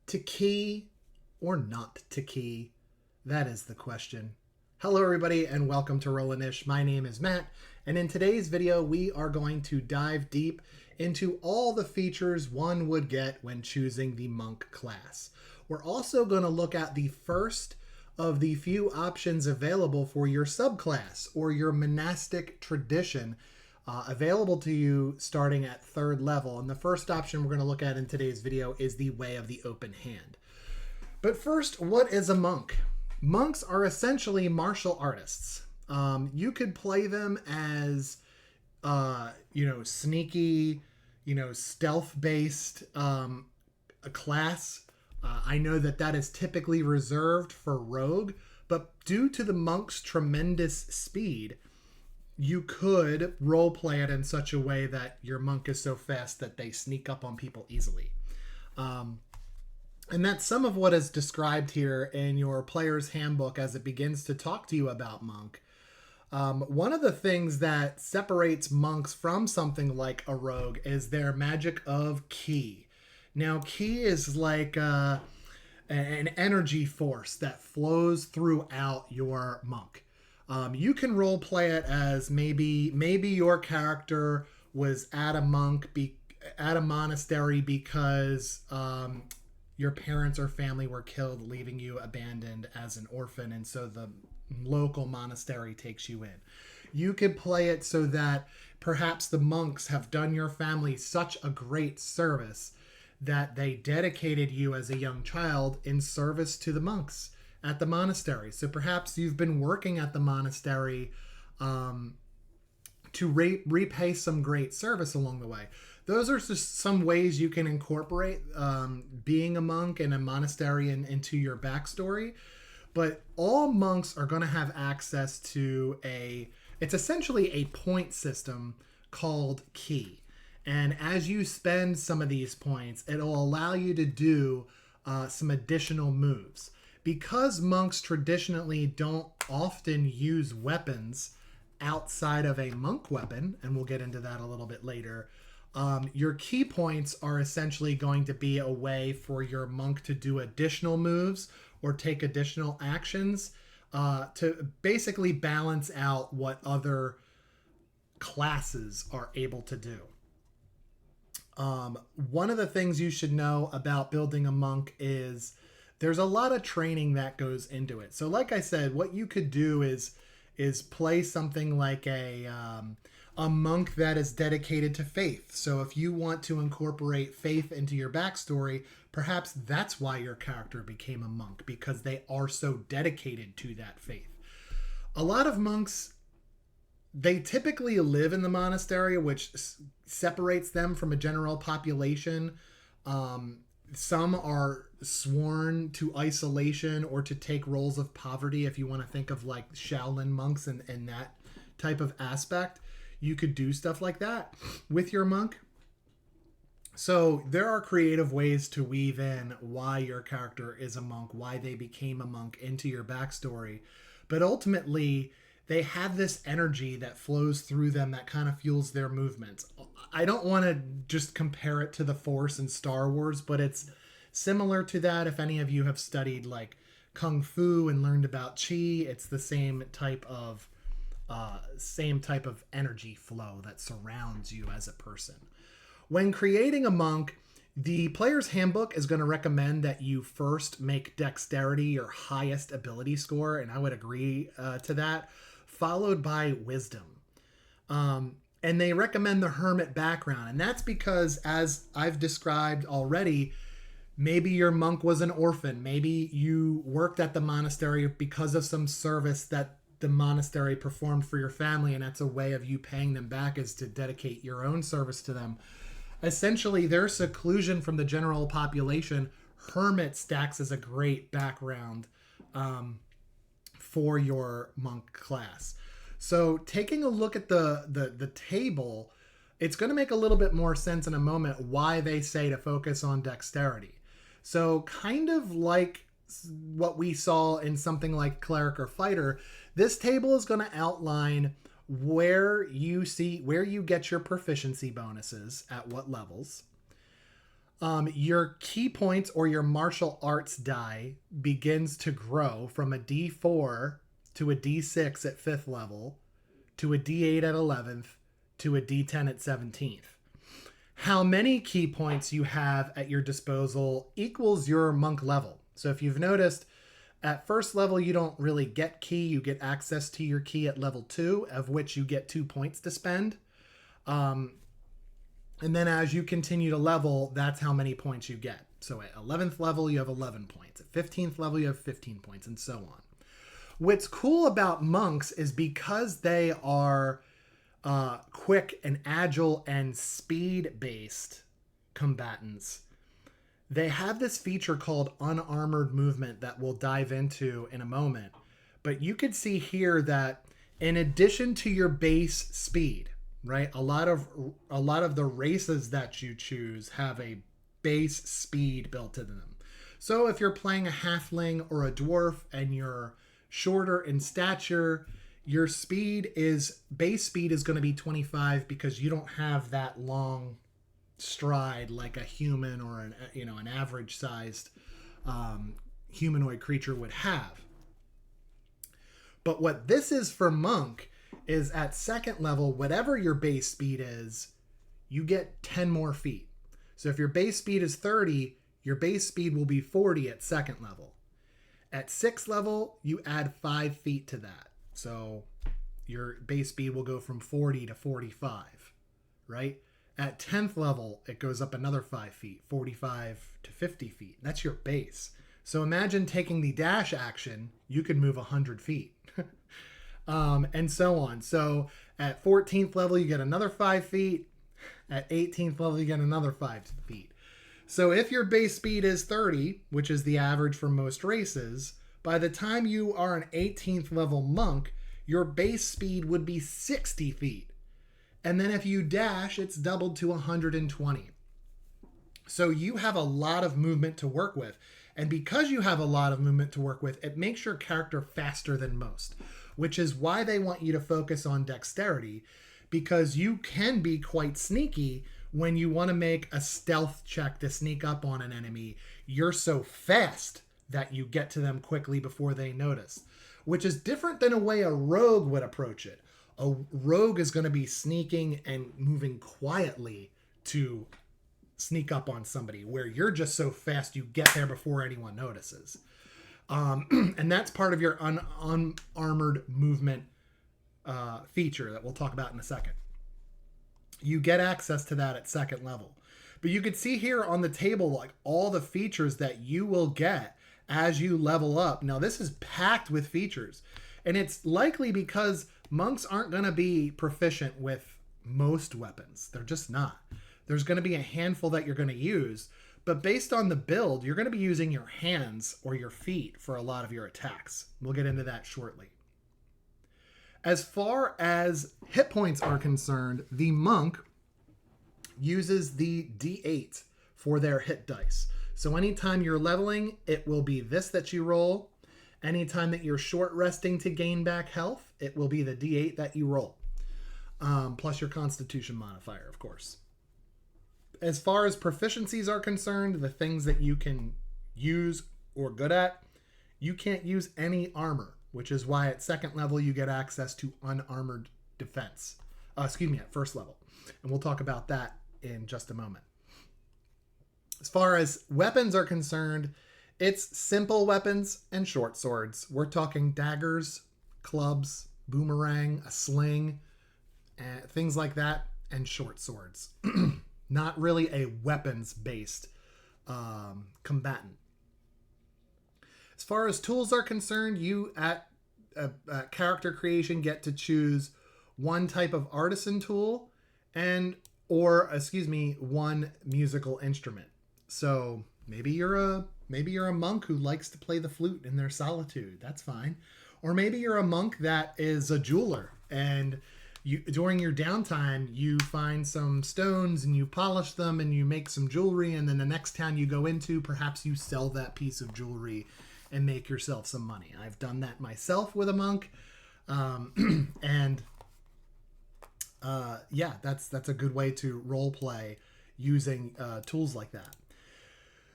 To key or not to key? That is the question. Hello everybody and welcome to Rollin'-ish. My name is Matt, and in today's video we are going to dive deep into all the features one would get when choosing the monk class. We're also going to look at the first of the few options available for your subclass or your monastic tradition available to you starting at 3rd level. And the first option we're going to look at in today's video is the Way of the Open Hand. But first, what is a monk? Monks are essentially martial artists. You could play them as, sneaky, stealth-based a class. I know that is typically reserved for rogue, but due to the monk's tremendous speed, you could role play it in such a way that your monk is so fast that they sneak up on people easily. And that's some of what is described here in your player's handbook as it begins to talk to you about monk. One of the things that separates monks from something like a rogue is their magic of ki. Now, ki is like an energy force that flows throughout your monk. You can role play it as maybe your character was at a monastery because your parents or family were killed, leaving you abandoned as an orphan, and so the local monastery takes you in. You could play it so that perhaps the monks have done your family such a great service that they dedicated you as a young child in service to the monks at the monastery. So perhaps you've been working at the monastery to repay some great service along the way. Those are just some ways you can incorporate being a monk in a monastery into your backstory. But all monks are going to have access to it's essentially a point system called ki. And as you spend some of these points, it'll allow you to do some additional moves. Because monks traditionally don't often use weapons outside of a monk weapon, and we'll get into that a little bit later, your ki points are essentially going to be a way for your monk to do additional moves or take additional actions to basically balance out what other classes are able to do. One of the things you should know about building a monk is there's a lot of training that goes into it. So like I said, what you could do is play something like a monk that is dedicated to faith. So if you want to incorporate faith into your backstory, perhaps that's why your character became a monk, because they are so dedicated to that faith. A lot of monks, they typically live in the monastery, which separates them from a general population. Some are sworn to isolation or to take roles of poverty. If you want to think of like Shaolin monks and that type of aspect, you could do stuff like that with your monk. So there are creative ways to weave in why your character is a monk, why they became a monk into your backstory. But ultimately, they have this energy that flows through them that kind of fuels their movements. I don't want to just compare it to the Force in Star Wars, but it's similar to that. If any of you have studied like Kung Fu and learned about Qi, it's the same type of energy flow that surrounds you as a person. When creating a monk, the player's handbook is going to recommend that you first make dexterity your highest ability score, and I would agree to that, followed by wisdom. And they recommend the hermit background. And that's because, as I've described already, maybe your monk was an orphan. Maybe you worked at the monastery because of some service that the monastery performed for your family, and that's a way of you paying them back, is to dedicate your own service to them. Essentially, their seclusion from the general population, hermit stacks as a great background for your monk class. So taking a look at the table, it's going to make a little bit more sense in a moment why they say to focus on dexterity. So kind of like what we saw in something like Cleric or Fighter, this table is going to outline where you get your proficiency bonuses at what levels. Your key points or your martial arts die begins to grow from a D4 to a D6 at 5th level, to a D8 at 11th, to a D10 at 17th. How many key points you have at your disposal equals your monk level. So if you've noticed, at first level, you don't really get key. You get access to your key at level 2, of which you get 2 points to spend. And then as you continue to level, that's how many points you get. So at 11th level, you have 11 points. At 15th level, you have 15 points, and so on. What's cool about monks is because they are quick and agile and speed-based combatants, they have this feature called unarmored movement that we'll dive into in a moment. But you could see here that in addition to your base speed, right? A lot of the races that you choose have a base speed built into them. So if you're playing a halfling or a dwarf and you're shorter in stature, your base speed is going to be 25 because you don't have that long stride like a human or an average sized humanoid creature would have. But what this is for monk is at 2nd level, whatever your base speed is, you get 10 more feet. So if your base speed is 30, your base speed will be 40 at 2nd level. At 6th level, you add 5 feet to that. So your base speed will go from 40 to 45, right? At 10th level, it goes up another 5 feet, 45 to 50 feet. That's your base. So imagine taking the dash action, you could move 100 feet. And so on. So at 14th level, you get another 5 feet. At 18th level, you get another 5 feet. So if your base speed is 30, which is the average for most races, by the time you are an 18th level monk, your base speed would be 60 feet. And then if you dash, it's doubled to 120. So you have a lot of movement to work with. And because you have a lot of movement to work with, it makes your character faster than most, which is why they want you to focus on dexterity, because you can be quite sneaky when you want to make a stealth check to sneak up on an enemy. You're so fast that you get to them quickly before they notice, which is different than a way a rogue would approach it. A rogue is going to be sneaking and moving quietly to sneak up on somebody, where you're just so fast you get there before anyone notices. And that's part of your unarmored movement feature that we'll talk about in a second. You get access to that at 2nd level. But you could see here on the table like all the features that you will get as you level up. Now this is packed with features, and it's likely because monks aren't going to be proficient with most weapons. They're just not. There's going to be a handful that you're going to use, but based on the build, you're going to be using your hands or your feet for a lot of your attacks. We'll get into that shortly. As far as hit points are concerned, the monk uses the D8 for their hit dice. So anytime you're leveling, it will be this that you roll. Anytime that you're short resting to gain back health, it will be the D8 that you roll. Plus your constitution modifier, of course. As far as proficiencies are concerned, the things that you can use or good at, you can't use any armor, which is why at 2nd level you get access to unarmored defense. At 1st level. And we'll talk about that in just a moment. As far as weapons are concerned, it's simple weapons and short swords. We're talking daggers, clubs, boomerang, a sling, things like that, and short swords. Not really a weapons-based combatant. As far as tools are concerned, you at character creation get to choose one type of artisan tool one musical instrument. So maybe you're a monk who likes to play the flute in their solitude. That's fine. Or maybe you're a monk that is a jeweler, and during your downtime, you find some stones and you polish them and you make some jewelry, and then the next town you go into, perhaps you sell that piece of jewelry and make yourself some money. I've done that myself with a monk. That's a good way to role play using tools like that.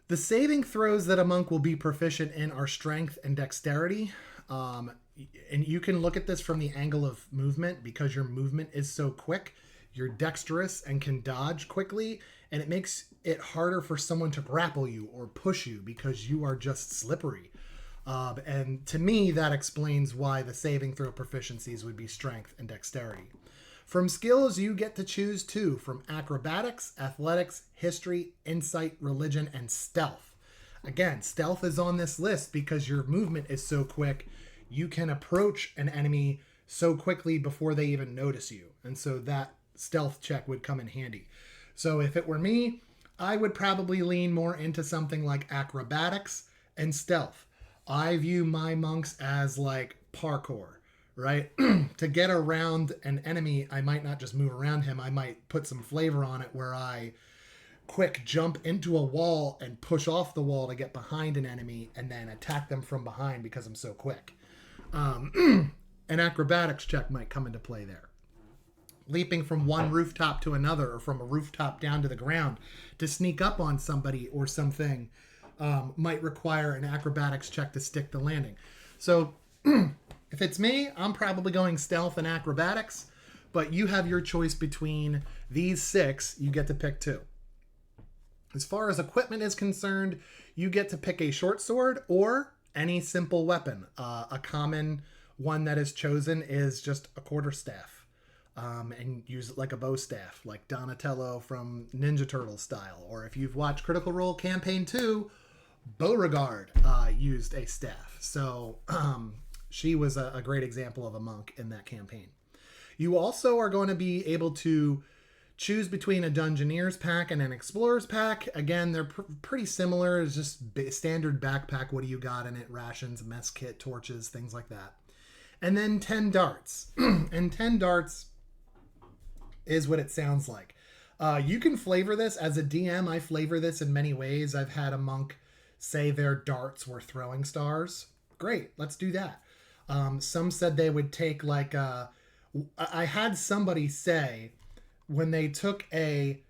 The saving throws that a monk will be proficient in are strength and dexterity. Um, and you can look at this from the angle of movement because your movement is so quick. You're dexterous and can dodge quickly, and it makes it harder for someone to grapple you or push you because you are just slippery. And to me, that explains why the saving throw proficiencies would be strength and dexterity. From skills, you get to choose two from acrobatics, athletics, history, insight, religion, and stealth. Again, stealth is on this list because your movement is so quick, you can approach an enemy so quickly before they even notice you. And so that stealth check would come in handy. So if it were me, I would probably lean more into something like acrobatics and stealth. I view my monks as like parkour, right? To get around an enemy, I might not just move around him. I might put some flavor on it where I quick jump into a wall and push off the wall to get behind an enemy and then attack them from behind because I'm so quick. An acrobatics check might come into play there. Leaping from one rooftop to another or from a rooftop down to the ground to sneak up on somebody or something might require an acrobatics check to stick the landing. So if it's me, I'm probably going stealth and acrobatics, but you have your choice between these 6. You get to pick 2. As far as equipment is concerned, you get to pick a short sword or any simple weapon. A common one that is chosen is just a quarterstaff. And use it like a bow staff, like Donatello from Ninja Turtle style. Or if you've watched Critical Role Campaign 2, Beauregard used a staff. So she was a great example of a monk in that campaign. You also are going to be able to choose between a Dungeoneer's pack and an Explorer's pack. Again, they're pretty similar. It's just standard backpack. What do you got in it? Rations, mess kit, torches, things like that. And then 10 darts. And 10 darts is what it sounds like. You can flavor this. As a DM, I flavor this in many ways. I've had a monk say their darts were throwing stars. Great, let's do that. Some said they would take like I had somebody say when they took a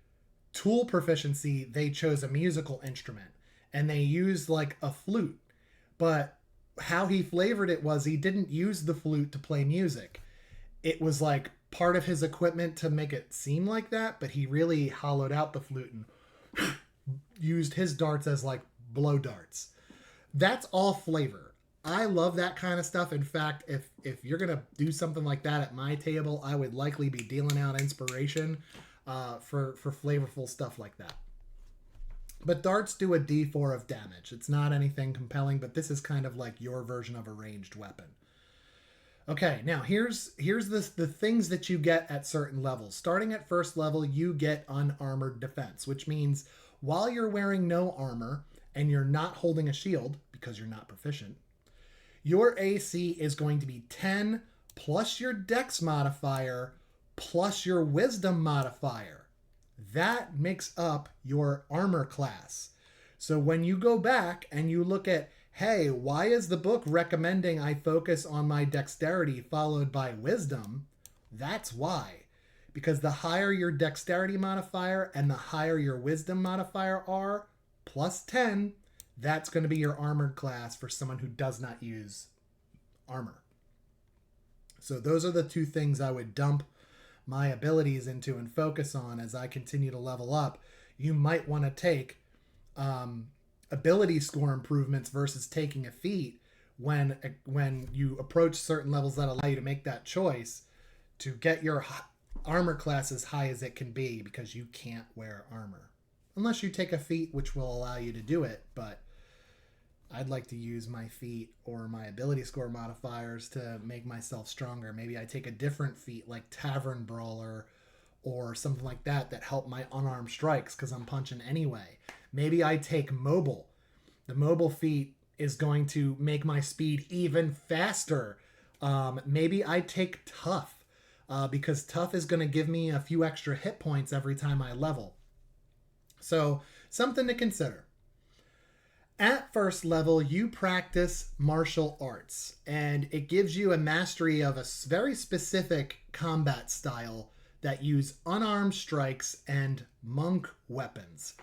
tool proficiency, they chose a musical instrument and they used like a flute. But how he flavored it was he didn't use the flute to play music. It was like part of his equipment to make it seem like that, but he really hollowed out the flute and used his darts as like blow darts. That's all flavor. I love that kind of stuff. In fact, if you're gonna do something like that at my table, I would likely be dealing out inspiration for flavorful stuff like that. But darts do a D4 of damage. It's not anything compelling, but this is kind of like your version of a ranged weapon. Okay, now here's the things that you get at certain levels. Starting at first level, you get unarmored defense, which means while you're wearing no armor and you're not holding a shield because you're not proficient, your AC is going to be 10 plus your dex modifier plus your wisdom modifier. That makes up your armor class. So when you go back and you look at, hey, why is the book recommending I focus on my dexterity followed by wisdom? That's why. Because the higher your dexterity modifier and the higher your wisdom modifier are, plus 10, that's going to be your armored class for someone who does not use armor. So those are the two things I would dump my abilities into and focus on as I continue to level up. You might want to take ability score improvements versus taking a feat when you approach certain levels that allow you to make that choice to get your armor class as high as it can be, because you can't wear armor unless you take a feat which will allow you to do it. But I'd like to use my feat or my ability score modifiers to make myself stronger. Maybe I take a different feat like Tavern Brawler or something like that help my unarmed strikes because I'm punching anyway. Maybe I take Mobile. The Mobile feat is going to make my speed even faster. Maybe I take Tough because Tough is going to give me a few extra hit points every time I level. So something to consider. At first level, you practice martial arts, and it gives you a mastery of a very specific combat style that use unarmed strikes and monk weapons.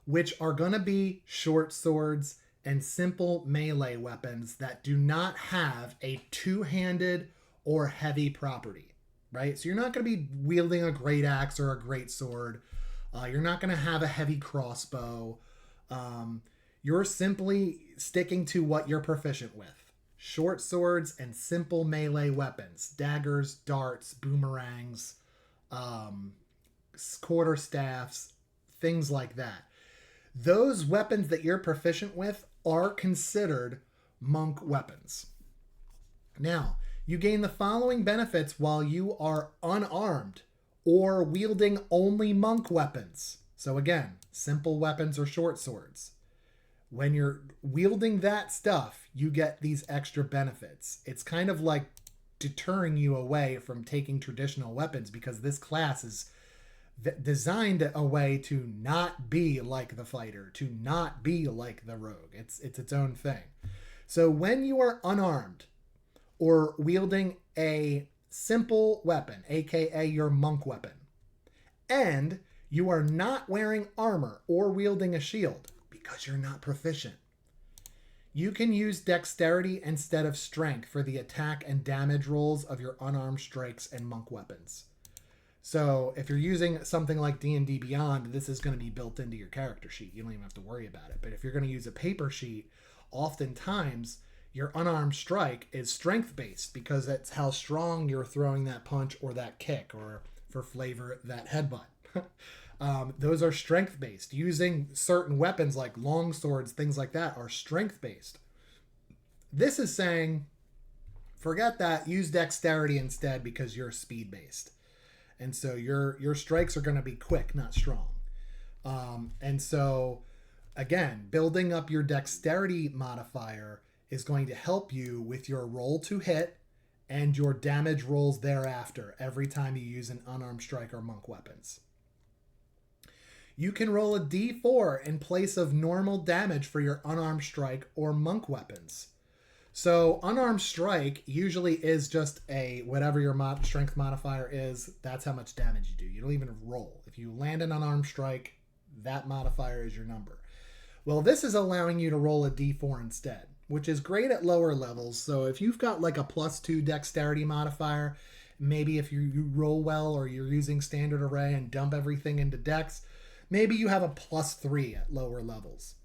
which are going to be short swords and simple melee weapons that do not have a two-handed or heavy property, right? So you're not going to be wielding a great axe or a great sword. You're not going to have a heavy crossbow. You're simply sticking to what you're proficient with. Short swords and simple melee weapons. Daggers, darts, boomerangs, quarterstaffs, things like that. Those weapons that you're proficient with are considered monk weapons. Now, you gain the following benefits while you are unarmed or wielding only monk weapons. So again, simple weapons or short swords. When you're wielding that stuff, you get these extra benefits. It's kind of like deterring you away from taking traditional weapons because this class is designed a way to not be like the fighter, to not be like the rogue. It's its own thing. So when you are unarmed or wielding a simple weapon, aka your monk weapon, and you are not wearing armor or wielding a shield because you're not proficient, you can use dexterity instead of strength for the attack and damage rolls of your unarmed strikes and monk weapons. So if you're using something like D&D Beyond, this is going to be built into your character sheet. You don't even have to worry about it. But if you're going to use a paper sheet, oftentimes your unarmed strike is strength-based because that's how strong you're throwing that punch or that kick, or for flavor, that headbutt. Those are strength-based. Using certain weapons like long swords, things like that, are strength-based. This is saying, forget that, use dexterity instead because you're speed-based. And so your strikes are going to be quick, not strong. And so, again, building up your dexterity modifier is going to help you with your roll to hit and your damage rolls thereafter every time you use an unarmed strike or monk weapons. You can roll a d4 in place of normal damage for your unarmed strike or monk weapons. So unarmed strike usually is just a whatever your strength modifier is, that's how much damage you do. You don't even roll. If you land an unarmed strike, that modifier is your number. Well, this is allowing you to roll a d4 instead, which is great at lower levels. So if you've got like a +2 dexterity modifier, maybe if you roll well or you're using standard array and dump everything into dex, maybe you have a +3 at lower levels.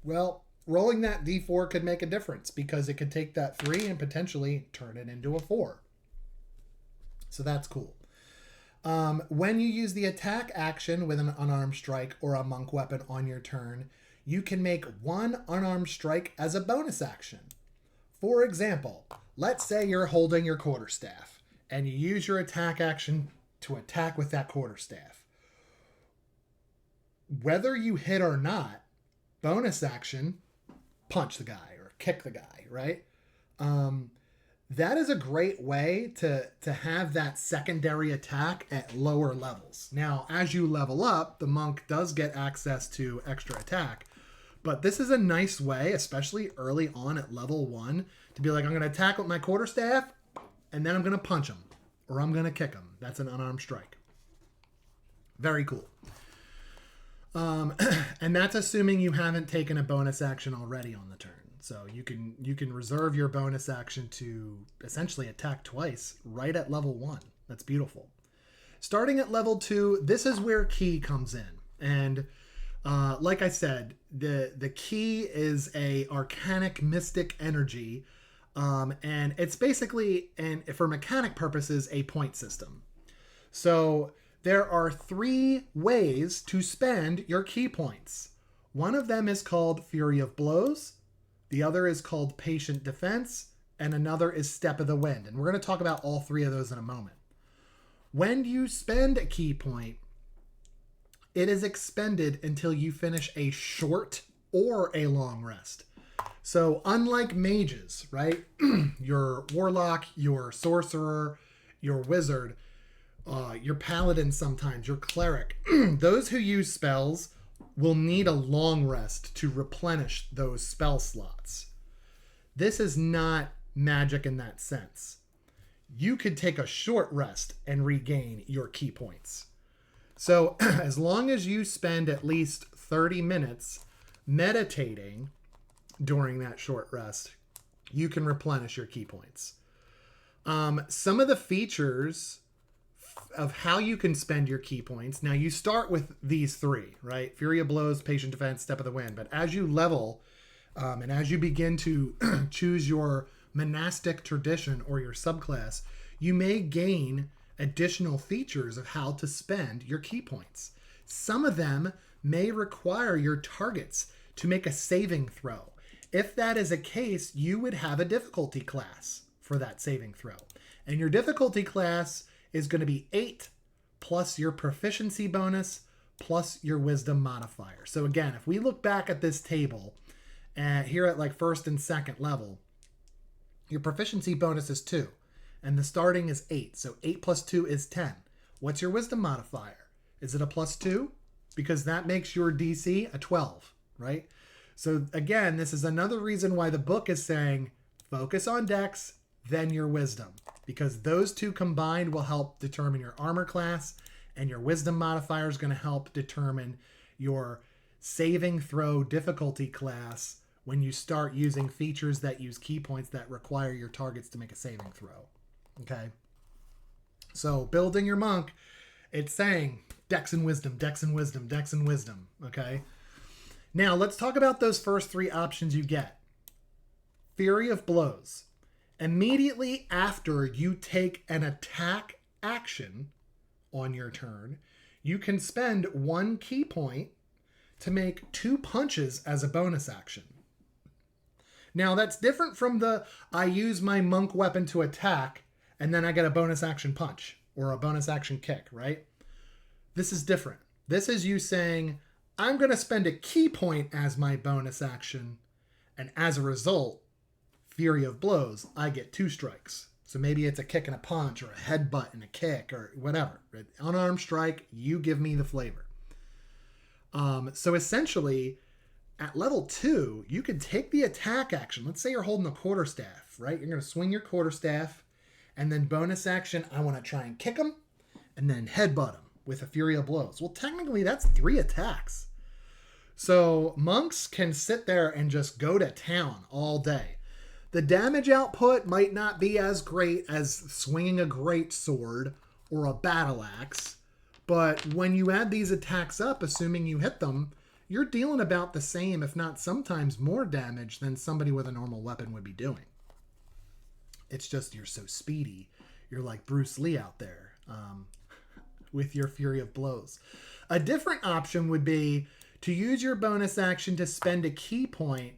Well, rolling that d4 could make a difference because it could take that 3 and potentially turn it into a 4. So that's cool. When you use the attack action with an unarmed strike or a monk weapon on your turn, you can make one unarmed strike as a bonus action. For example, let's say you're holding your quarterstaff and you use your attack action to attack with that quarterstaff. Whether you hit or not, bonus action, punch the guy or kick the guy, right? That is a great way to have that secondary attack at lower levels. Now, as you level up, the monk does get access to extra attack, but this is a nice way, especially early on at level 1, to be like, I'm going to attack with my quarterstaff, and then I'm going to punch him, or I'm going to kick him. That's an unarmed strike. Very cool. And that's assuming you haven't taken a bonus action already on the turn. So you can reserve your bonus action to essentially attack twice right at level 1. That's beautiful. Starting at level 2, this is where ki comes in. And like I said, the ki is a arcanic mystic energy. And it's basically, and for mechanic purposes, a point system. So there are 3 ways to spend your ki points. One of them is called Fury of Blows. The other is called Patient Defense. And another is Step of the Wind. And we're going to talk about all 3 of those in a moment. When you spend a ki point, it is expended until you finish a short or a long rest. So unlike mages, right? Your warlock, your sorcerer, your wizard, your paladin sometimes, your cleric, those who use spells will need a long rest to replenish those spell slots. This is not magic in that sense. You could take a short rest and regain your ki points. So as long as you spend at least 30 minutes meditating during that short rest, you can replenish your key points. Some of the features of how you can spend your key points. Now you start with these three, right? Fury of Blows, Patient Defense, Step of the Wind. But as you level, and as you begin to choose your monastic tradition or your subclass, you may gain additional features of how to spend your key points. Some of them may require your targets to make a saving throw. If that is a case, you would have a difficulty class for that saving throw. And your difficulty class is going to be 8 plus your proficiency bonus plus your wisdom modifier. So again, if we look back at this table here at like first and second level, your proficiency bonus is 2 and the starting is 8. So 8 plus 2 is 10. What's your wisdom modifier? Is it a plus 2? Because that makes your DC a 12, right? So again, this is another reason why the book is saying focus on dex, then your wisdom, because those two combined will help determine your armor class, and your wisdom modifier is going to help determine your saving throw difficulty class when you start using features that use key points that require your targets to make a saving throw. Okay. So building your monk, it's saying dex and wisdom, dex and wisdom, dex and wisdom. Okay. Now let's talk about those first three options you get. Fury of Blows. Immediately after you take an attack action on your turn, you can spend 1 key point to make 2 punches as a bonus action. Now that's different from the I use my monk weapon to attack and then I get a bonus action punch or a bonus action kick, right? This is different. This is you saying, I'm going to spend a key point as my bonus action, and as a result, Fury of Blows, I get 2 strikes. So maybe it's a kick and a punch or a headbutt and a kick or whatever. Right? Unarmed strike, you give me the flavor. So essentially, at level 2, you can take the attack action. Let's say you're holding a quarterstaff, right? You're going to swing your quarterstaff, and then bonus action, I want to try and kick him, and then headbutt him with a Fury of Blows. Well, technically, that's 3 attacks. So monks can sit there and just go to town all day. The damage output might not be as great as swinging a great sword or a battle axe, but when you add these attacks up, assuming you hit them, you're dealing about the same, if not sometimes more damage than somebody with a normal weapon would be doing. It's just you're so speedy. You're like Bruce Lee out there with your Fury of Blows. A different option would be to use your bonus action to spend a key point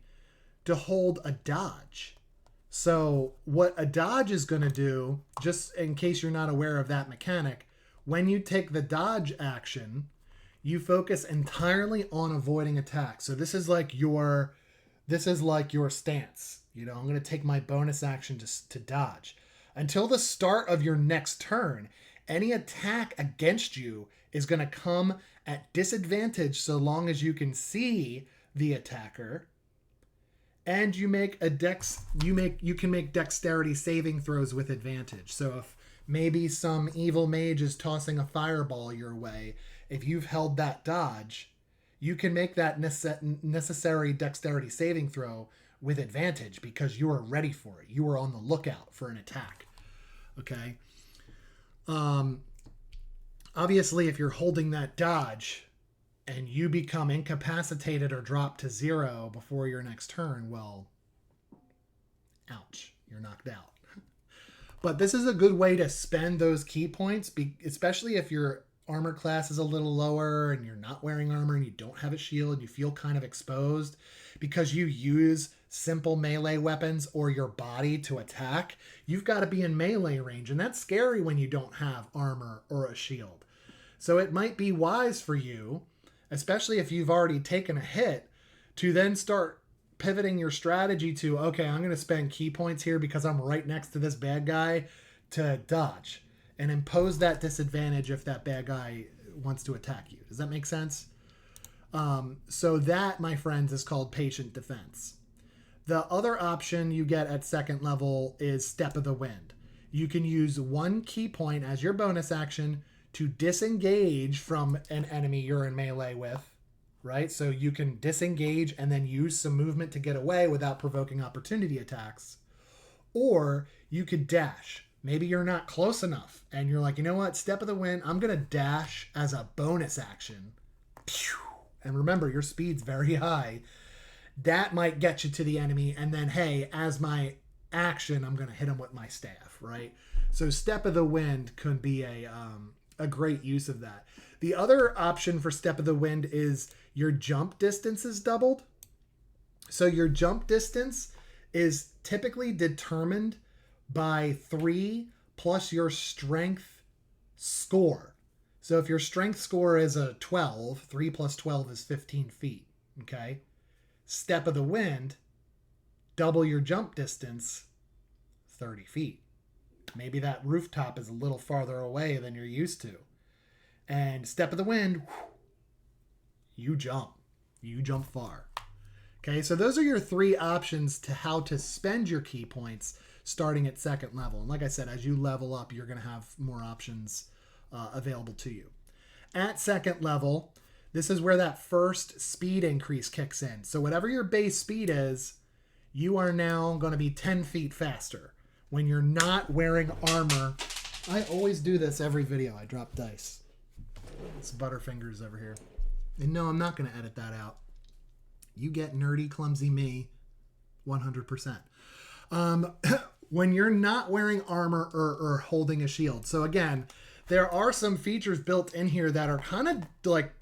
to hold a dodge. So what a dodge is going to do, just in case you're not aware of that mechanic, when you take the dodge action, you focus entirely on avoiding attacks. So this is like your stance. You know, I'm going to take my bonus action to dodge. Until the start of your next turn, any attack against you is going to come at disadvantage so long as you can see the attacker. And you make you can make dexterity saving throws with advantage. So if maybe some evil mage is tossing a fireball your way, if you've held that dodge, you can make that necessary dexterity saving throw with advantage because you are ready for it. You are on the lookout for an attack. Okay. Obviously, if you're holding that dodge and you become incapacitated or drop to 0 before your next turn, well, ouch, you're knocked out. But this is a good way to spend those key points, especially if your armor class is a little lower and you're not wearing armor and you don't have a shield, you feel kind of exposed because you use simple melee weapons or your body to attack. You've got to be in melee range, and that's scary when you don't have armor or a shield. So it might be wise for you, especially if you've already taken a hit, to then start pivoting your strategy to, okay, I'm going to spend key points here because I'm right next to this bad guy to dodge and impose that disadvantage if that bad guy wants to attack you. Does that make sense? So that, my friends, is called patient defense. The other option you get at second level is Step of the Wind. You can use 1 key point as your bonus action to disengage from an enemy you're in melee with, right? So you can disengage and then use some movement to get away without provoking opportunity attacks. Or you could dash. Maybe you're not close enough and you're like, you know what? Step of the wind, I'm going to dash as a bonus action. And remember, your speed's very high. That might get you to the enemy. And then, hey, as my action, I'm going to hit him with my staff, right? So step of the wind could be a great use of that. The other option for step of the wind is your jump distance is doubled. So your jump distance is typically determined by 3 plus your strength score. So if your strength score is a 12, 3 plus 12 is 15 feet. Okay. Step of the wind, double your jump distance, 30 feet. Maybe that rooftop is a little farther away than you're used to. And step of the wind, you jump. You jump far. Okay, so those are your 3 options to how to spend your key points starting at 2nd level. And like I said, as you level up, you're going to have more options available to you. At 2nd level, this is where that first speed increase kicks in. So whatever your base speed is, you are now going to be 10 feet faster. When you're not wearing armor, I always do this every video. I drop dice. It's Butterfingers over here. And no, I'm not going to edit that out. You get nerdy, clumsy me 100%. When you're not wearing armor or holding a shield. So again, there are some features built in here that are kind of like,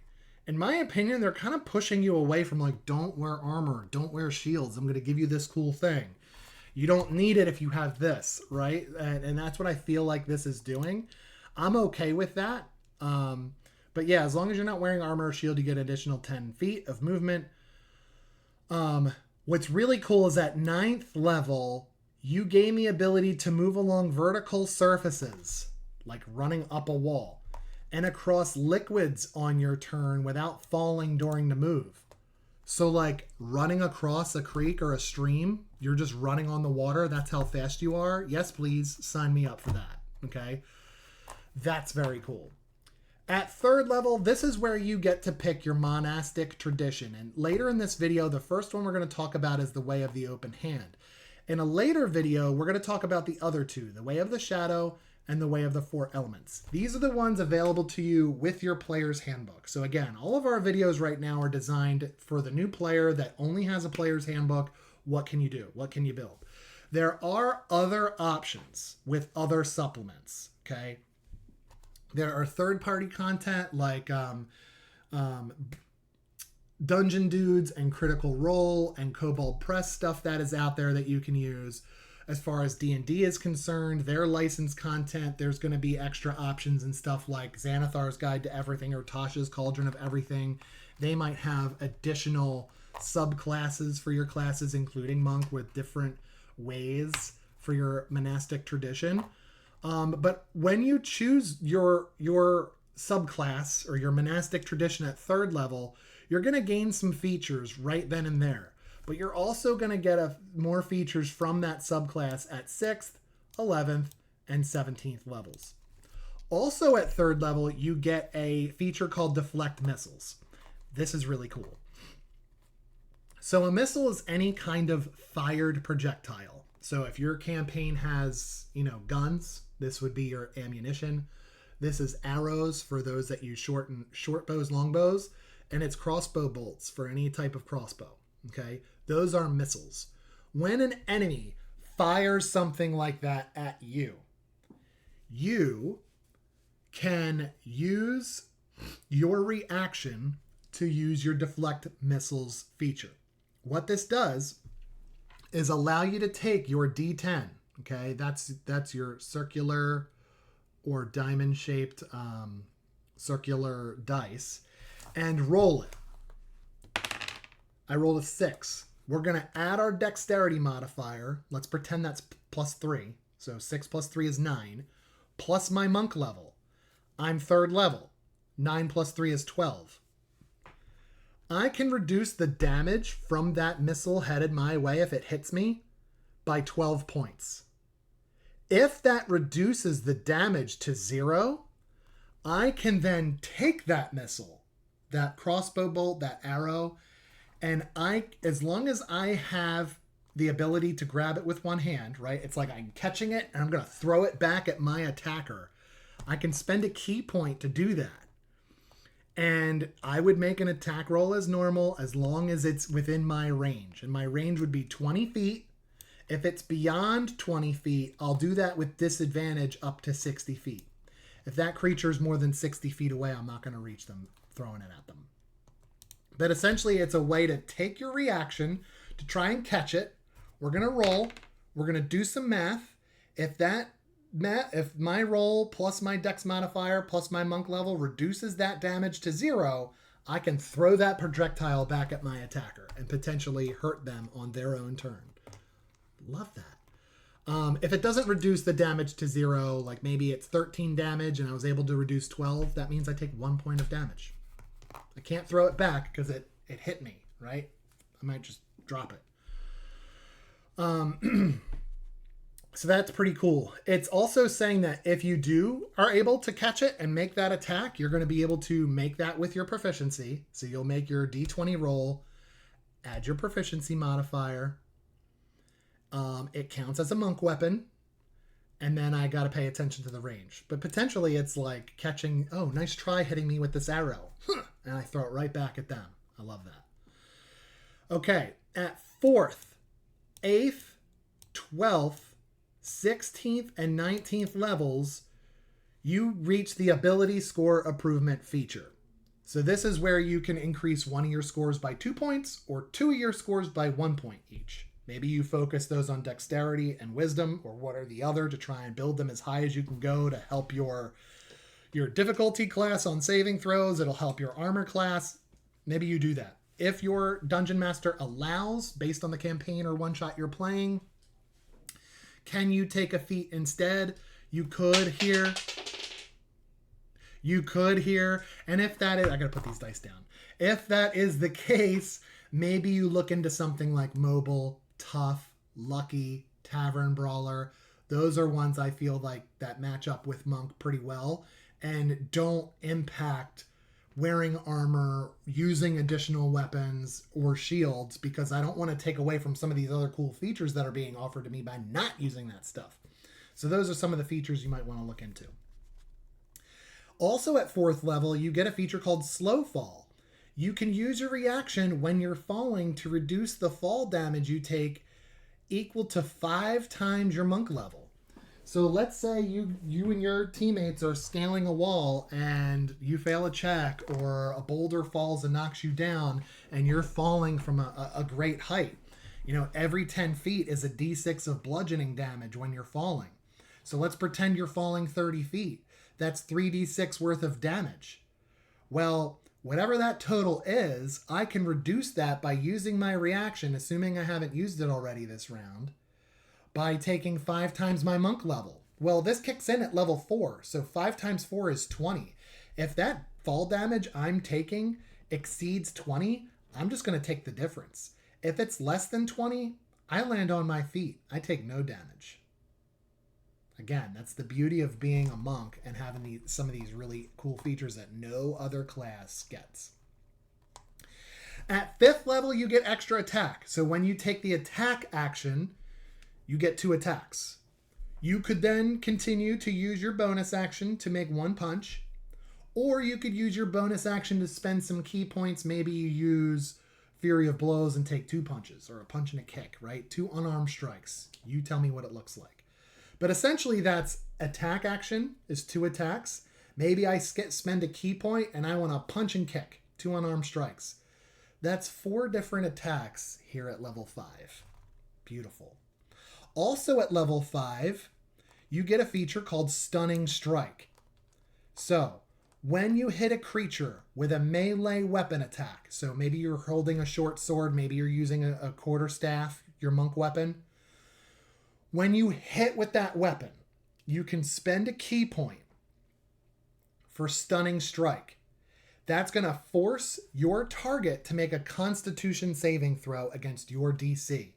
in my opinion, they're kind of pushing you away from like, don't wear armor, don't wear shields. I'm going to give you this cool thing. You don't need it if you have this, right? And that's what I feel like this is doing. I'm okay with that. But yeah, as long as you're not wearing armor or shield, you get additional 10 feet of movement. What's really cool is at 9th level, you gain the ability to move along vertical surfaces, like running up a wall, and across liquids on your turn without falling during the move. So like running across a creek or a stream, you're just running on the water. That's how fast you are. Yes, please sign me up for that. Okay. That's very cool. At 3rd level, this is where you get to pick your monastic tradition. And later in this video, the first one we're going to talk about is the Way of the Open Hand. In a later video, we're going to talk about the other 2, the Way of the Shadow and the Way of the 4 Elements. These are the ones available to you with your player's handbook. So again, all of our videos right now are designed for the new player that only has a player's handbook. What can you do? What can you build? There are other options with other supplements, okay? There are third-party content like Dungeon Dudes and Critical Role and Kobold Press stuff that is out there that you can use. As far as D&D is concerned, their licensed content, there's going to be extra options and stuff like Xanathar's Guide to Everything or Tasha's Cauldron of Everything. They might have additional subclasses for your classes, including Monk, with different ways for your monastic tradition. But when you choose your subclass or your monastic tradition at 3rd level, you're going to gain some features right then and there. But you're also going to get more features from that subclass at 6th, 11th, and 17th levels. Also at 3rd level, you get a feature called Deflect Missiles. This is really cool. So a missile is any kind of fired projectile. So if your campaign has, guns, this would be your ammunition. This is arrows for those that use short bows, long bows, and it's crossbow bolts for any type of crossbow. Okay, those are missiles. When an enemy fires something like that at you, you can use your reaction to use your Deflect Missiles feature. What this does is allow you to take your D10. Okay, that's your circular or diamond-shaped circular dice, and roll it. I rolled a 6. We're going to add our dexterity modifier. Let's pretend that's +3. So 6 plus 3 is 9. Plus my monk level. I'm 3rd level. 9 plus 3 is 12. I can reduce the damage from that missile headed my way if it hits me by 12 points. If that reduces the damage to 0, I can then take that missile that crossbow bolt, that arrow, and as long as I have the ability to grab it with one hand, right? It's like I'm catching it and I'm going to throw it back at my attacker. I can spend a key point to do that. And I would make an attack roll as normal as long as it's within my range. And my range would be 20 feet. If it's beyond 20 feet, I'll do that with disadvantage up to 60 feet. If that creature is more than 60 feet away, I'm not going to reach them throwing it at them. But essentially, it's a way to take your reaction to try and catch it. We're going to roll. We're going to do some math. If my roll plus my dex modifier plus my monk level reduces that damage to 0, I can throw that projectile back at my attacker and potentially hurt them on their own turn. Love that. If it doesn't reduce the damage to 0, like maybe it's 13 damage and I was able to reduce 12, that means I take 1 point of damage. I can't throw it back because it hit me, right? I might just drop it. So that's pretty cool. It's also saying that if you are able to catch it and make that attack, you're going to be able to make that with your proficiency. So you'll make your d20 roll, add your proficiency modifier. It counts as a monk weapon. And then I got to pay attention to the range. But potentially it's like catching, oh, nice try hitting me with this arrow. And I throw it right back at them. I love that. Okay, at 4th, 8th, 12th, 16th, and 19th levels, you reach the ability score improvement feature. So this is where you can increase one of your scores by 2 points or 2 of your scores by 1 point each. Maybe you focus those on dexterity and wisdom or one or the other to try and build them as high as you can go to help your difficulty class on saving throws. It'll help your armor class. Maybe you do that. If your dungeon master allows, based on the campaign or one shot you're playing, can you take a feat instead? You could here. And if that is, I gotta put these dice down. If that is the case, maybe you look into something like mobile, tough, lucky, tavern brawler. Those are ones I feel like that match up with monk pretty well and don't impact wearing armor, using additional weapons or shields, because I don't want to take away from some of these other cool features that are being offered to me by not using that stuff. So those are some of the features you might want to look into. Also at 4th level, you get a feature called Slow Fall. You can use your reaction when you're falling to reduce the fall damage you take equal to 5 times your monk level. So let's say you and your teammates are scaling a wall and you fail a check or a boulder falls and knocks you down and you're falling from a great height. You know, every 10 feet is a d6 of bludgeoning damage when you're falling. So let's pretend you're falling 30 feet. That's 3d6 worth of damage. Well, whatever that total is, I can reduce that by using my reaction, assuming I haven't used it already this round, by taking 5 times my monk level. Well, this kicks in at level 4, so 5 times 4 is 20. If that fall damage I'm taking exceeds 20, I'm just going to take the difference. If it's less than 20, I land on my feet. I take no damage. Again, that's the beauty of being a monk and having some of these really cool features that no other class gets. At 5th level, you get extra attack. So when you take the attack action, you get 2 attacks. You could then continue to use your bonus action to make 1 punch, or you could use your bonus action to spend some key points. Maybe you use Fury of Blows and take 2 punches, or a punch and a kick, right? 2 unarmed strikes. You tell me what it looks like. But essentially that's attack action is 2 attacks. Maybe I spend a key point and I want to punch and kick, 2 unarmed strikes. That's 4 different attacks here at level 5. Beautiful. Also at level 5, you get a feature called Stunning Strike. So, when you hit a creature with a melee weapon attack, so maybe you're holding a short sword, maybe you're using a quarterstaff, your monk weapon. When you hit with that weapon, you can spend a key point for Stunning Strike. That's going to force your target to make a Constitution saving throw against your DC.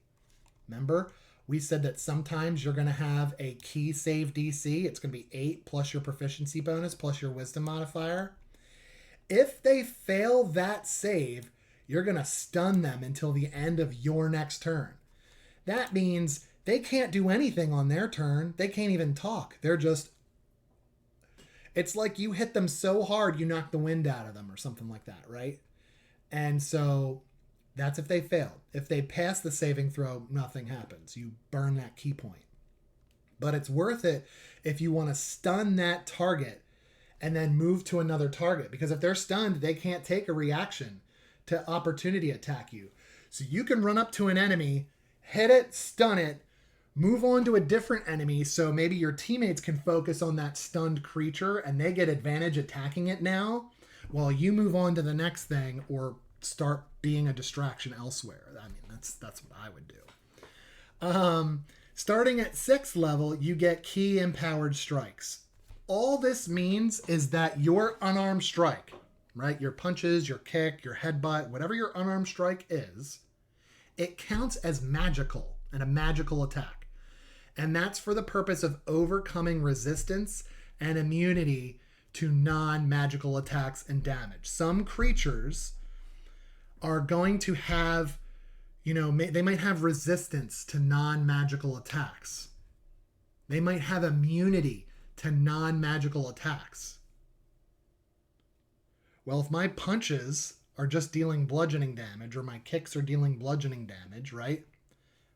Remember? We said that sometimes you're going to have a key save DC. It's going to be 8 plus your proficiency bonus plus your wisdom modifier. If they fail that save, you're going to stun them until the end of your next turn. That means they can't do anything on their turn. They can't even talk. They're just... It's like you hit them so hard you knock the wind out of them or something like that, right? And so that's if they failed. If they pass the saving throw, nothing happens. You burn that key point. But it's worth it if you want to stun that target and then move to another target. Because if they're stunned, they can't take a reaction to opportunity attack you. So you can run up to an enemy, hit it, stun it, move on to a different enemy. So maybe your teammates can focus on that stunned creature and they get advantage attacking it now while you move on to the next thing or start being a distraction elsewhere. I mean, that's what I would do. Starting at 6th level, you get key empowered strikes. All this means is that your unarmed strike, right? Your punches, your kick, your headbutt, whatever your unarmed strike is, it counts as magical and a magical attack. And that's for the purpose of overcoming resistance and immunity to non-magical attacks and damage. Some creatures are going to have, they might have resistance to non-magical attacks. They might have immunity to non-magical attacks. Well, if my punches are just dealing bludgeoning damage or my kicks are dealing bludgeoning damage, right?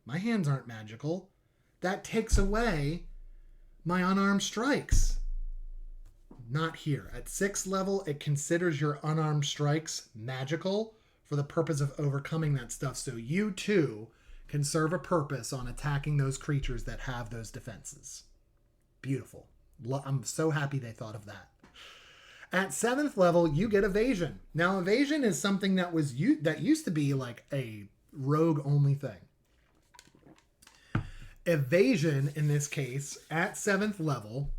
My hands aren't magical. That takes away my unarmed strikes. Not here. At 6th level, it considers your unarmed strikes magical for the purpose of overcoming that stuff. So you too can serve a purpose on attacking those creatures that have those defenses. Beautiful. I'm so happy they thought of that. At 7th level, you get evasion. Now, evasion is something that used to be like a rogue only thing. Evasion, in this case, at 7th level,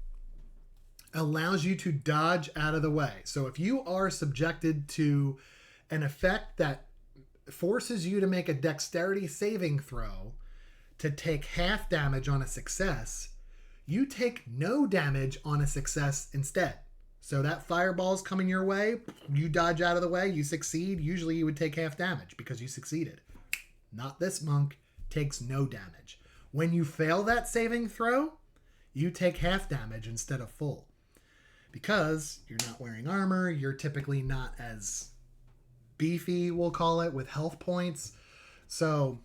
allows you to dodge out of the way. So if you are subjected to an effect that forces you to make a dexterity saving throw to take half damage on a success, you take no damage on a success instead. So that fireball's coming your way, you dodge out of the way, you succeed. Usually you would take half damage because you succeeded. Not this monk, takes no damage. When you fail that saving throw, you take half damage instead of full. Because you're not wearing armor, you're typically not as beefy, we'll call it, with health points. So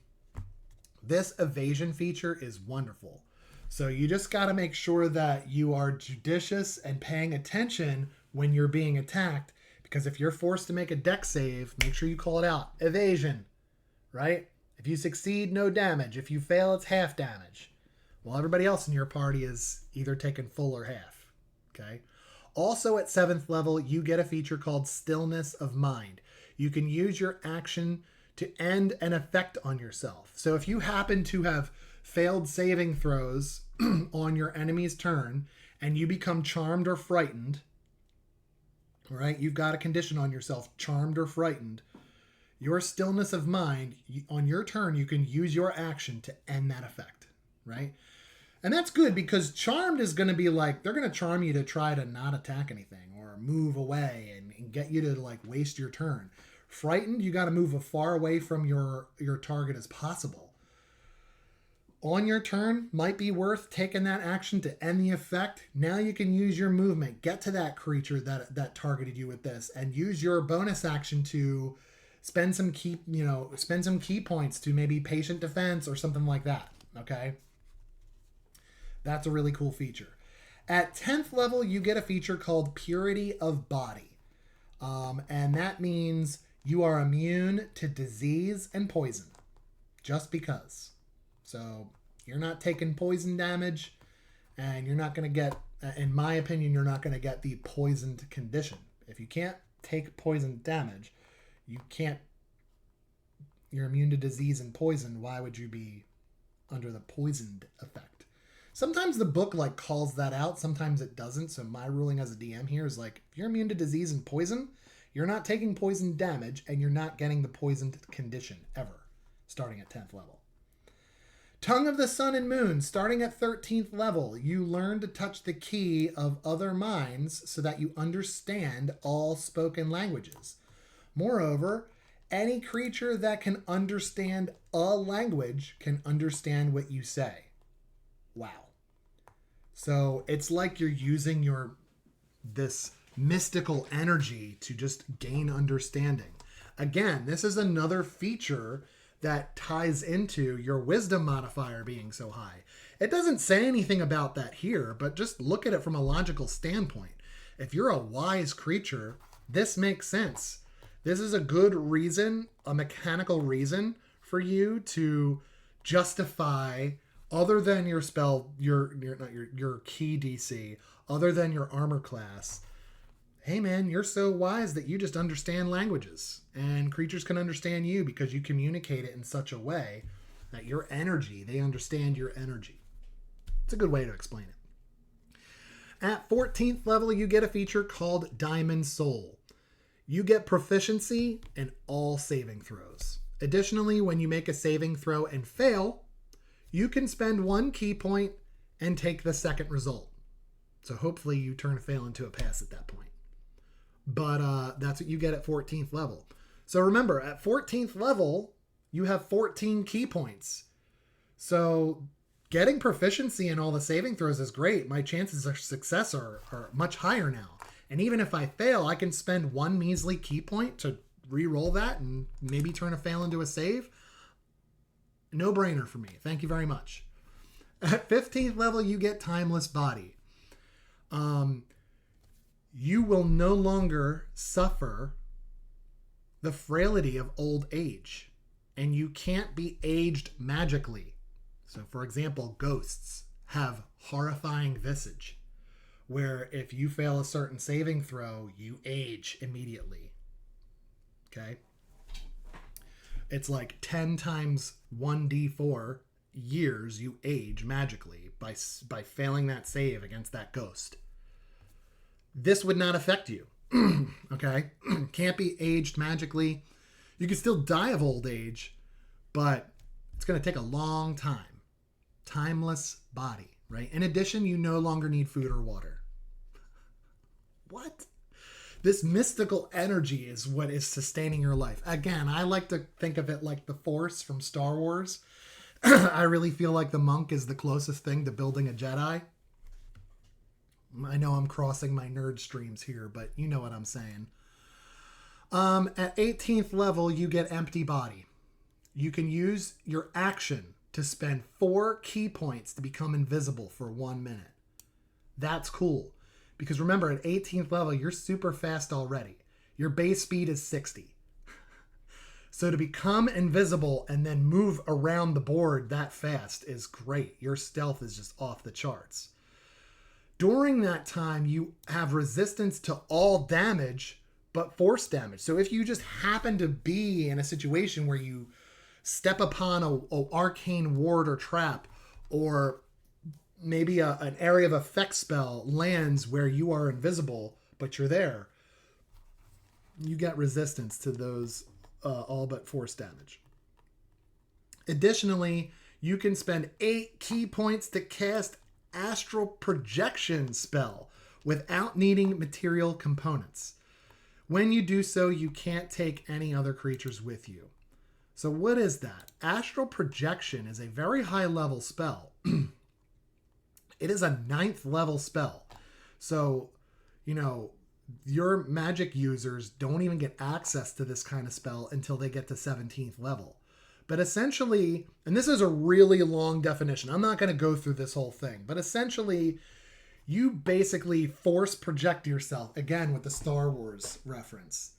this evasion feature is wonderful. So you just got to make sure that you are judicious and paying attention when you're being attacked, because if you're forced to make a dex save, make sure you call it out. Evasion, right? If you succeed, no damage. If you fail, it's half damage. Well, everybody else in your party is either taking full or half, okay? Also at 7th level, you get a feature called Stillness of Mind. You can use your action to end an effect on yourself. So if you happen to have failed saving throws on your enemy's turn and you become charmed or frightened, right? You've got a condition on yourself, charmed or frightened. Your stillness of mind, on your turn, you can use your action to end that effect, right? And that's good because charmed is going to be like, they're going to charm you to try to not attack anything or move away and get you to like waste your turn. Frightened, you got to move as far away from your target as possible. On your turn, might be worth taking that action to end the effect. Now you can use your movement, get to that creature that targeted you with this, and use your bonus action to spend some key points to maybe patient defense or something like that. Okay, that's a really cool feature. At 10th level, you get a feature called Purity of Body, and that means you are immune to disease and poison, just because. So you're not taking poison damage, and you're not going to get, in my opinion, you're not going to get the poisoned condition. If you can't take poison damage, you're immune to disease and poison. Why would you be under the poisoned effect? Sometimes the book like calls that out. Sometimes it doesn't. So my ruling as a DM here is like, if you're immune to disease and poison, you're not taking poison damage and you're not getting the poisoned condition ever, starting at 10th level. Tongue of the Sun and Moon, starting at 13th level, you learn to touch the key of other minds so that you understand all spoken languages. Moreover, any creature that can understand a language can understand what you say. Wow. So it's like you're using this mystical energy to just gain understanding. Again, this is another feature that ties into your wisdom modifier being so high. It doesn't say anything about that here, but just look at it from a logical standpoint. If you're a wise creature, this makes sense. This is a good reason, a mechanical reason for you to justify, other than your spell, your key DC, other than your armor class. Hey man, you're so wise that you just understand languages, and creatures can understand you because you communicate it in such a way that your energy, they understand your energy. It's a good way to explain it. At 14th level, you get a feature called Diamond Soul. You get proficiency in all saving throws. Additionally, when you make a saving throw and fail, you can spend 1 key point and take the second result. So hopefully you turn a fail into a pass at that point. But that's what you get at 14th level. So remember, at 14th level, you have 14 key points. So getting proficiency in all the saving throws is great. My chances of success are much higher now. And even if I fail, I can spend 1 measly key point to re-roll that and maybe turn a fail into a save. No brainer for me. Thank you very much. At 15th level, you get Timeless Body. You will no longer suffer the frailty of old age, and you can't be aged magically. So, for example, ghosts have horrifying visage, where if you fail a certain saving throw, you age immediately. Okay? It's like 10 times 1d4 years you age magically by failing that save against that ghost. This would not affect you. Okay? Can't be aged magically. You can still die of old age, but it's going to take a long time. Timeless Body, right? In addition, you no longer need food or water. What? This mystical energy is what is sustaining your life. Again, I like to think of it like the Force from Star Wars. I really feel like the monk is the closest thing to building a Jedi. I know I'm crossing my nerd streams here, but you know what I'm saying. At 18th level, you get Empty Body. You can use your action to spend 4 key points to become invisible for 1 minute. That's cool. Because remember, at 18th level, you're super fast already. Your base speed is 60. So to become invisible and then move around the board that fast is great. Your stealth is just off the charts. During that time, you have resistance to all damage, but force damage. So if you just happen to be in a situation where you step upon an arcane ward or trap, or maybe an area of effect spell lands where you are invisible, but you're there, you get resistance to those all but force damage. Additionally, you can spend 8 key points to cast Astral Projection spell without needing material components. When you do so, you can't take any other creatures with you. So what is that? Astral Projection is a very high level spell. It is a 9th level spell. So, your magic users don't even get access to this kind of spell until they get to 17th level. But essentially, and this is a really long definition, I'm not going to go through this whole thing, but essentially, you basically force project yourself, again with the Star Wars reference.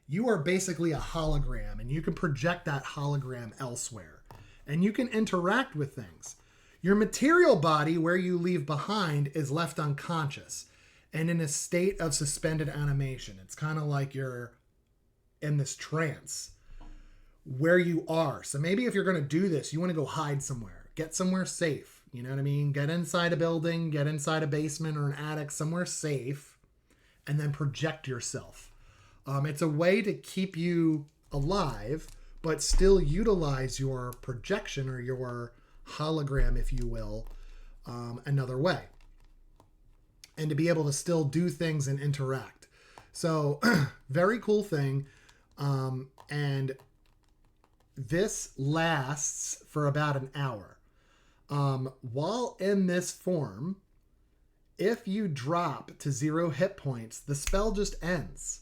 You are basically a hologram, and you can project that hologram elsewhere. And you can interact with things. Your material body, where you leave behind, is left unconscious and in a state of suspended animation. It's kind of like you're in this trance where you are. So maybe if you're going to do this, you want to go hide somewhere. Get somewhere safe. You know what I mean? Get inside a building, get inside a basement or an attic, somewhere safe, and then project yourself. It's a way to keep you alive, but still utilize your projection or your hologram, if you will, another way, and to be able to still do things and interact. So very cool thing. And this lasts for about an hour. While in this form, if you drop to 0 hit points, the spell just ends.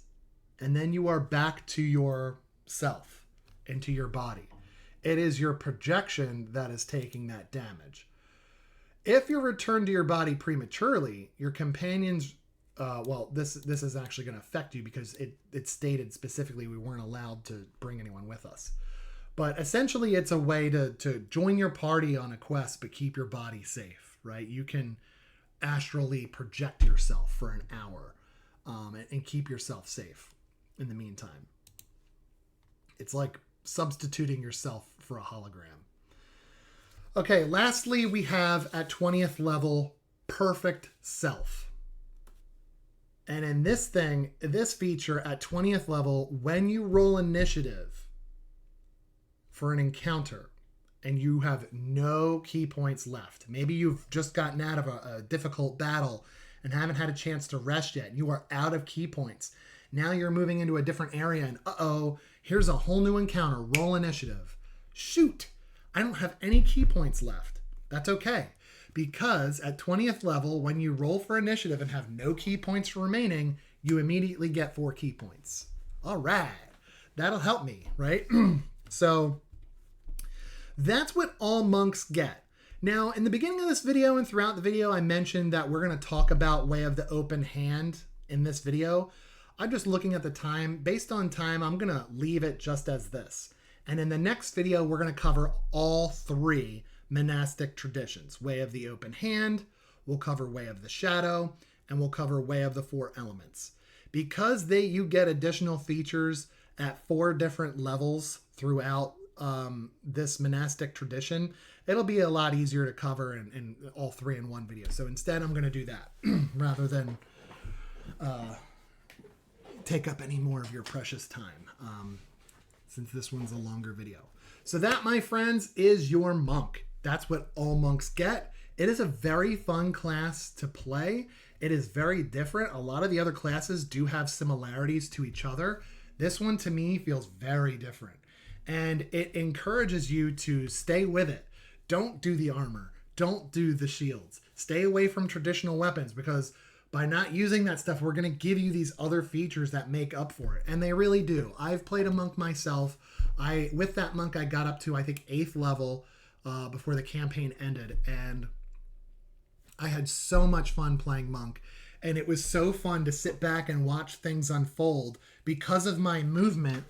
And then you are back to yourself, into your body. It is your projection that is taking that damage. If you return to your body prematurely, your companions, this is actually going to affect you because it stated specifically we weren't allowed to bring anyone with us. But essentially, it's a way to join your party on a quest, but keep your body safe, right? You can astrally project yourself for an hour and keep yourself safe in the meantime. It's like substituting yourself for a hologram. Okay, lastly, we have at 20th level, Perfect Self. And in this feature at 20th level, when you roll initiative for an encounter and you have no key points left, maybe you've just gotten out of a difficult battle and haven't had a chance to rest yet, and you are out of key points. Now you're moving into a different area and here's a whole new encounter. Roll initiative. Shoot, I don't have any key points left. That's okay. Because at 20th level, when you roll for initiative and have no key points remaining, you immediately get 4 key points. All right. That'll help me, right? So that's what all monks get. Now, in the beginning of this video and throughout the video, I mentioned that we're going to talk about Way of the Open Hand in this video. I'm just looking at the time. Based on time, I'm going to leave it just as this. And in the next video, we're going to cover all 3 monastic traditions. Way of the Open Hand, we'll cover Way of the Shadow, and we'll cover Way of the 4 Elements. Because you get additional features at 4 different levels throughout this monastic tradition, it'll be a lot easier to cover in all 3 in one video. So instead, I'm going to do that rather than take up any more of your precious time, since this one's a longer video. So that, my friends, is your monk. That's what all monks get. It is a very fun class to play. It is very different. A lot of the other classes do have similarities to each other. This one, to me, feels very different. And it encourages you to stay with it. Don't do the armor. Don't do the shields. Stay away from traditional weapons, because by not using that stuff, we're going to give you these other features that make up for it. And they really do. I've played a monk myself. With that monk, I got up to, I think, 8th level before the campaign ended. And I had so much fun playing monk. And it was so fun to sit back and watch things unfold because of my movement.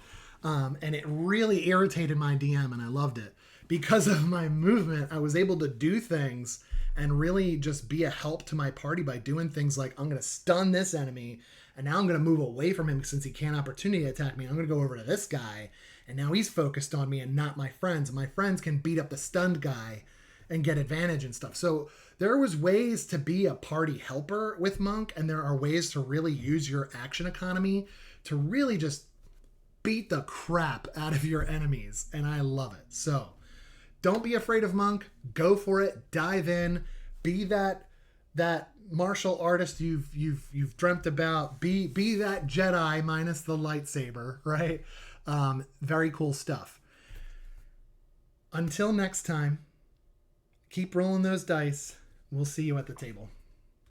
And it really irritated my DM, and I loved it. Because of my movement, I was able to do things and really just be a help to my party by doing things like, I'm going to stun this enemy, and now I'm going to move away from him since he can't opportunity attack me. I'm going to go over to this guy, and now he's focused on me and not my friends. My friends can beat up the stunned guy and get advantage and stuff. So there was ways to be a party helper with monk, and there are ways to really use your action economy to really just beat the crap out of your enemies, and I love it. So don't be afraid of monk. Go for it. Dive in. Be that martial artist you've dreamt about. Be that Jedi minus the lightsaber, right? Very cool stuff. Until next time, keep rolling those dice. We'll see you at the table.